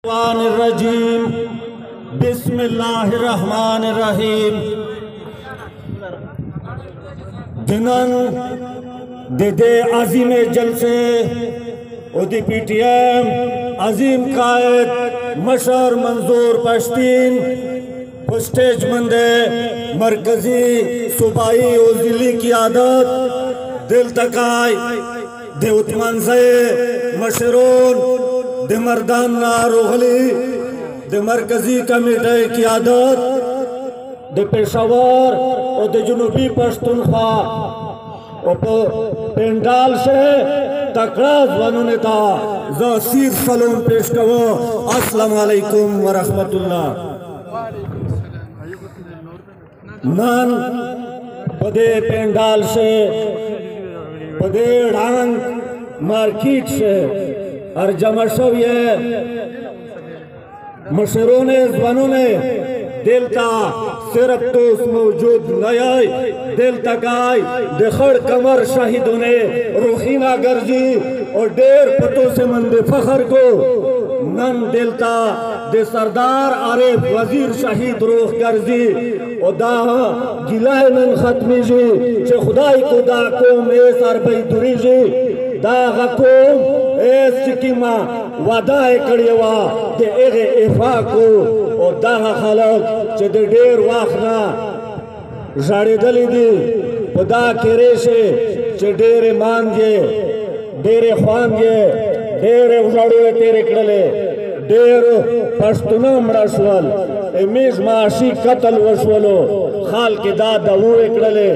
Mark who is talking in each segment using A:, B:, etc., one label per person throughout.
A: रजीम बिस्मिल्लाहिर्रहमानिर्रहीम दिनन दे अजीम जलसे उदी PTM अजीम कायद मशर मंजूर पश्तीन स्टेज मंदे मरकजी सूबाई और जिली की आदत दिल तकाई दे उत्मन से मशरून दे मर्दान नारोगली दे मरकजी कमेटी की आदत दे पेशावर और दे जुनूबी पश्तूनख्वा और पेंडाल से तकड़ा जवानों ने था ज़सीर सलाम पेश करो अस्सलाम वालेकुम व रहमतुल्लाह नन पदे पेंडाल से पदे ढांग मार्केट से और जमशव ये मशरों ने जवानों ने दिल का सिर्फ तो मौजूद नई दिल तकाई देखड़ कमर शहीदों ने रूहीना गर्जी और डेर पतों से मंदे फखर को नन दिलता दे सरदार आरिफ वजीर शहीद रूह गर्जी और दा गिलाए नन खत्मी जी चे खुदाई को दा कोम एस अरबई दुरी जी दा गकोम एस चिकीमा वादाए कड़ियवा दे एगे इफा को और दा खलक चे दे डेर वाखना जाड़े दली दी पदा केरे से चे डेरे मान जे डेरे ख्वान जे डेरे उजाड़े तेरे कड़ले डेर पश्तुना मड़ाशवल एमिज माशी कतल वशवलो खाल के दाद दावू एकड़ले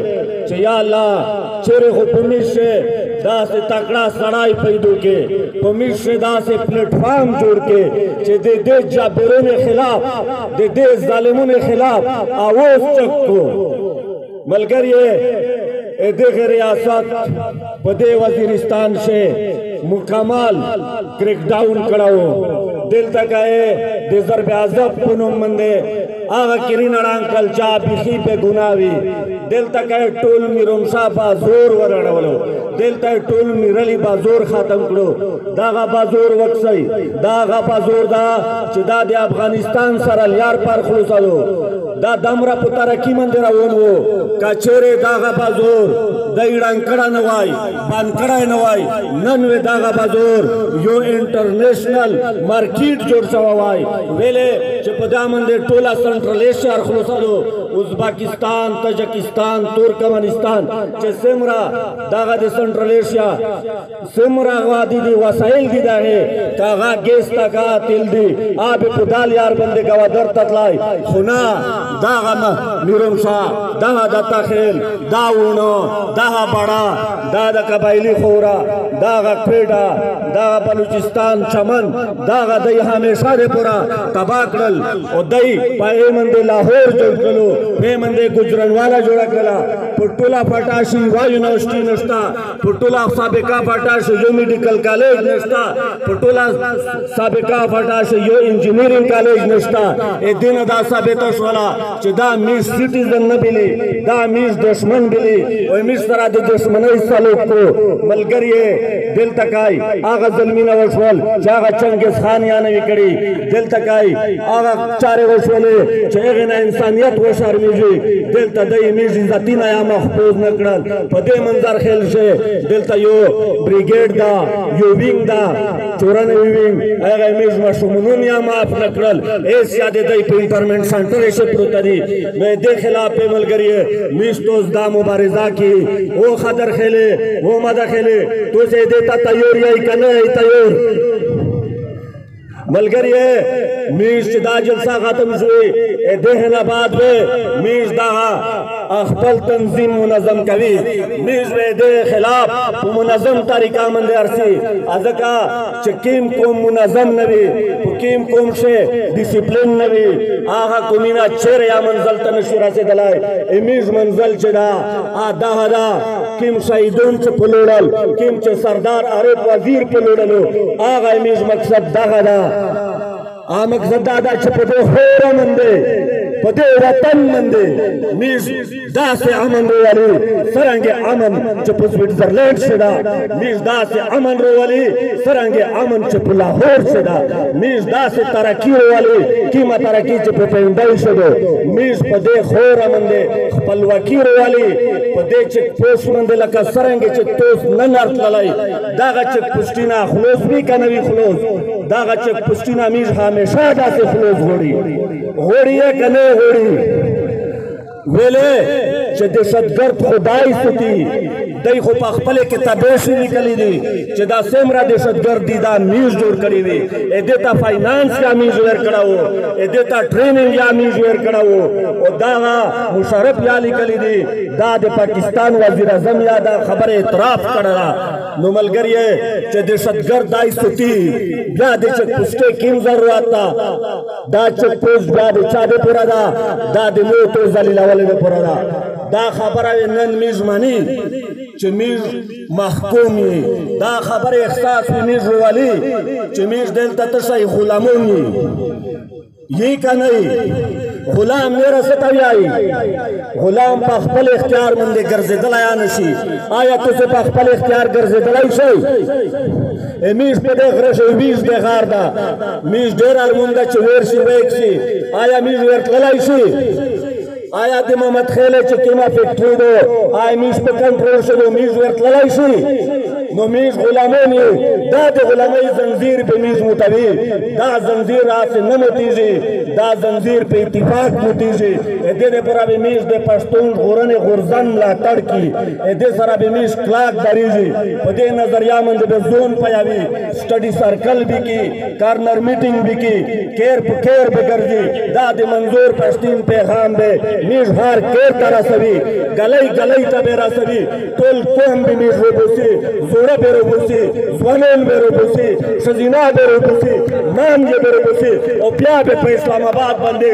A: चे या अल्लाह चेरे हो पुमिश से दा से तकड़ा सड़ाई पैदू के पुमिश से दा से प्लेटफॉर्म जोड़ के चे दे दे जाबिरों ने खिलाफ दे दे जालिमों ने खिलाफ आवाज चक को मलकर ये देख रियासत पदे वजीरिस्तान से मुकम्मल क्रैकडाउन कराओ दिल तक आए देशर पे आजब पुनम मंदे आगा किरीन अड़ांकल चा बिखी पे गुनावी दिल तक आए टोल मिरोमसा बाजोर वरणवलो दिल तक टोल मिरली बाजोर खातम करो दागा बाजोर वक्सई दागा बाजोर दा चिदा दे अफगानिस्तान सरल यार पार खुलसालो दा दमरा पुतारा की मंदिरा वो कचेरे दागा बाजोर दईड़ांकड़ा नवाई बानकड़ा नवाई ननवे दागा बाजोर यो इंटरनेशनल मार्केट जोड़ सवाई वेले चपदा मंदिर टोला सेंट्रल एशिया खुलसालो उज़्बेकिस्तान तजाकिस्तान तुर्कमेनिस्तान चे सिमरा दागा दे सेंट्रल एशिया सिमरा वादी दी वसाइल दी दा है कागा गेस तका तिल दी आबे पुदाल यार बंदे गवा दर ततलाई खुना दागा निरमसा दागा दत्ता खेल दाउनो दागा बड़ा दादा कबाइली खोरा दागा क्रेडा दागा बलूचिस्तान चमन दागा दई हमेशा रे पूरा तबाकड़ल और दई पाए मंदे लाहौर जोड़ कलो पे मंदे गुजरनवाला जोड़ा कला पुट्टुला पटाशी वायु यूनिवर्सिटी नष्टा पुट्टुला साबिका पटाशी यो मेडिकल कॉलेज नष्टा पुट्टुला साबिका पटाशी यो इंजीनियरिंग कॉलेज नष्टा ए दिन दा साबितोश वाला चिदा मिस सिटीजन न बिली दा मिस दुश्मन बिली और मिस तरह दे दुश्मन हिस्सा लोग को मलकर ये दिल तकाई आगा जलमीना वशवल चागा चंगेज खान याने विकड़ी दिल तकाई आगा चारे वशवले चेगे ना इंसानियत वशर मिजी दिल तदई मिजी जतीना या महफूज नकड़ल पदे मंजर खेल से दिल तयो ब्रिगेड दा यो विंग दा चोरन विंग आगा मिज मशमुनुन या माफ नकड़ल एस यादे दई पे इंटरमेंट सेंटर ऐसे प्रोतरी मैं दे खिलाफ पे मलकरिए मिज तोस दा मुबारजा की वो खदर खेले वो मदा खेले तो से देता तैयार या कने तैयार मलकर ये मीज दा जलसा खत्म हुई ए देहनाबाद में मीज दा अखबल तंजीम मुनज़म कवी मीज में दे खिलाफ मुनज़म तरीका मंदे अरसी अजका चकीम को मुनज़म नबी हुकीम कोम से डिसिप्लिन नबी आगा कुमीना चेर या मंजल तनशुरा से दलाए इमीज मंजल चदा आदा हदा किम शहीदों से पुलोड़ल किम चे सरदार आरिफ वजीर पुलोड़लो आगा इमीज मकसद दा हदा आ मकसद दादा छपदो होरा मंदे پدے وطن مندے میز دا سے امن رو والی سرنگ امن چپ سوئٹزرلینڈ شدا میز دا سے امن رو والی سرنگ امن چپ لاہور شدا میز دا سے ترقی رو والی کیما ترقی چپ پیندائی شدو میز پدے خور امن دے پلوکی رو والی پدے چک پوش مندے لکا سرنگ چک توس ننرت للائی داغا چک پشتینا خلوص بھی کنوی خلوص داغا چک پشتینا میز ہمیشہ دا سے خلوص غوڑی ہے کنے غوڑی ویلے چھ دہشتگرد خدای ستی دای خو پخپلے کتابیشی نکلی دی چھ دا سیمرا دہشتگرد دی دا میز جوڑ کری دی اے دیتا فائنانس یا میز ویر کڑاو اے دیتا ٹریننگ یا میز ویر کڑاو او داغا مشرف یا نکلی دی دا دے پاکستان وزیر اعظم یا دا خبر اعتراف کڑا نو ملگری ہے چھ دہشتگرد دای ستی بیا دے چک پسٹے کیم ضرورت تا دا چک پوسٹ بیا دے چادے پورا دا دے موتو زلیلہ والے دے پورا دا خبر ہے نن میز مانی چھ میز محکومی دا خبر احساس میز والی چھ میز دلتا تشای غلامونی یہ کا نہیں غلام میرا ستوی آئی غلام پا اخپل اختیار مندے گرزے دلایا نشی آیا تو سے پا اخپل اختیار گرزے دلائی شئی میز پہ دیکھ رشو میز دے غار دا میز دیر ارمونگا چھ ویرشی ویکسی آیا میز ویرک للائی شی آیا دی محمد خیلے چکیما فیکٹری دو آیا میز پہ کنٹرول شدو میز ورک للائی شی نو میز غلامونی دا دی غلامی زنزیر پہ میز متوی دا زنزیر آج سے نمتیزی دا زنزیر پہ اتفاق متیزی دے دے پر ابھی میز دے پشتون غورن غرزن لا تڑکی دے سر ابھی میز کلاک دریزی دے نظریہ مند بے زون پیاوی سٹڈی سرکل بھی کی کارنر میٹنگ بھی کی کیر پہ کیر پہ گرزی دا دی منظور پشتین پیغام بے میز ہار کیر ترہ سوی گلئی گلئی تبیرہ سوی تول کوہم بھی میز رو بوسی زورہ بے رو بوسی زوانین بے رو بوسی شزینہ بے رو بوسی مان یہ بے رو بوسی او بیا بے پہ اسلام آباد بندے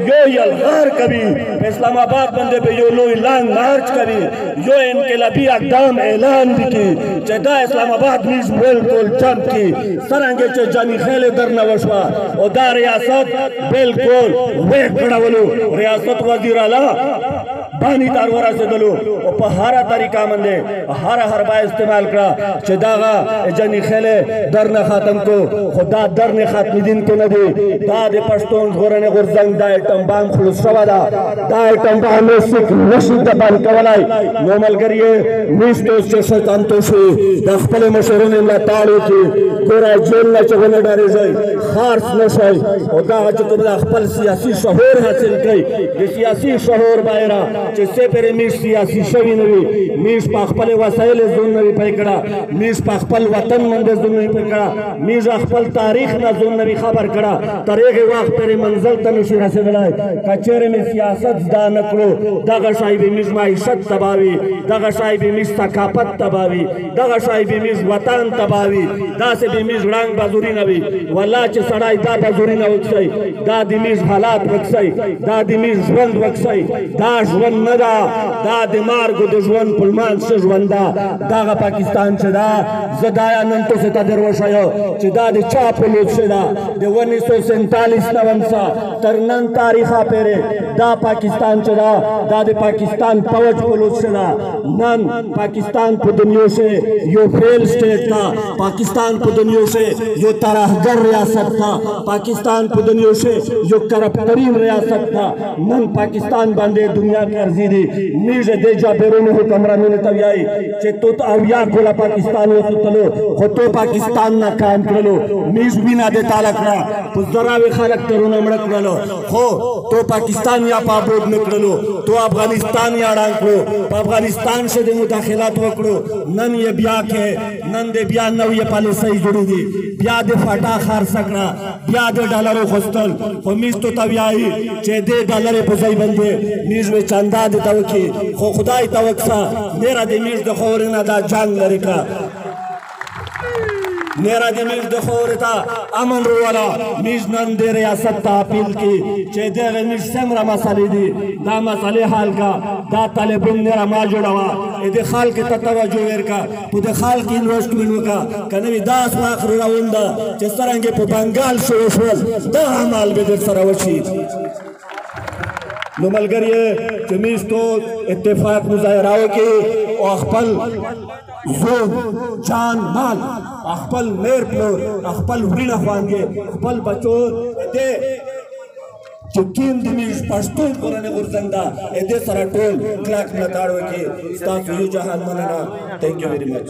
A: یو یلغار کبھی پہ اسلام آباد بندے پہ یو لوئی لانگ مارچ کبھی یو انقلابی اقدام اعلان بھی کی چہ اسلام آباد میز مول کول چمپ کی سرنگے چہ جانی خیل در نوشوا او دا ریاست بالکل ویک کڑا ولو ریاست وزیر اللہ بانی تارورا سے دلو او پا ہارا طریقہ مندے ہر با استعمال کرا چہ داغا جانی خیل در نخاتم کو خدا در نخاتمی دن کو ندی دا دے پشتون غورن غرزنگ دا ایٹم بام خلوص شوا دا ایٹم بام سکھ نشید دبان کولائی نومل کریے نیستوس چہ شیطان توشوی دا خپل مشہرون اللہ تاڑو کی گورا جیل نا چگنے ڈارے جائی خارس نشائی او دا چکم دا خپل سیاسی شہور حاصل کئی دی سیاسی شہور بائرہ چہ سے پہرے میش سیاسی شوی نوی میش پا خپل وسائل زون نوی پیکڑا میش پا خپل وطن مندے زون نوی پیکڑا میش خپل تاریخ نا زون نوی خبر کڑا طریق وقت پہرے منزل تنشی رسے دلائی کچھرے میں سیاست دا نکلو داغا شاہی بھی میش معیشت تباوی داغا شاہی بھی میش ثقافت تباوی داغا شاہی بھی میش وطن تباوی دا سے بھی میش رنگ بازوری نوی واللہ چھ سڑائی دا بازوری نو وکسائی دا دی میش حالات وکسائی دا دی میش جوند وکسائی دا جوند ندا دا دی مارگو دی جوند پلمان سے جوند دا پاکستان چھ دا زدایا ننتو سے تا دروشایو چھ دا دی چاپلوک سے دا دی 1947 نونسا ترنن تاریخہ پیرے دا پاکستان چھ دا دی پاکستان پوچ پلوک سے دا نن پاکستان پو دنیو سے یو فیل سٹیٹ تھا پاکستان پو دنیو سے یو ترہگر ریاست تھا پاکستان پو دنیو سے یو کرپترین ریاست تھا نن پاکستان باندے دنیا کے ارزی دی میز دے جا بیرون حکمرانی نے تویائی چھے تو اویا کولا پاکستان ہو تو تلو خود تو پاکستان نا قائم کرلو میز بینا دے تالک را پس ذراوی خالق ترونا مڑک کرلو خو تو پاکستان یا پابود نکرلو تو افغانستان یا ڈانک کرو پا افغانستان سے دے مداخلات وکڑو نن یہ بیا کے نن دے بیا نو یہ پالیسائی جڑی دی بیا دے فاٹا خار سکنا بیا دے ڈالرو خستل خو میز تو تویائی چھے دے ڈالر پزائی بندے میز میں چاندہ دے توکی خو خدای توکسا میرا دے میز دے خورنا دا جان لرکا میرا دی میز دے خورتا امن رو والا میز نن دے ریاست تا اپیل کی چھے دے غی میز سمرا مسئلے دی دا مسئلے حال کا دا طالبون نیرا ما جوڑوا دے خال کے تتوجہ ورکا پو دے خال کی انویسٹمنٹ وکا کنوی داس واخر راوندا چھے سرنگے پو بنگال شروع شوال دا عمال بے در سراوشی नो मलगरिए जमीस तो इत्तेफाक मुजाहराओं की और अखपल जो जान माल अखपल मेर प्लोर अखपल हुरीना खानगे अखपल बच्चों दे चुकीम दिमीश पश्तून कोरने गुरजंदा एदे सारा टोल क्लाक नताड़ो की स्टाफ यू जहान मनना थैंक यू वेरी मच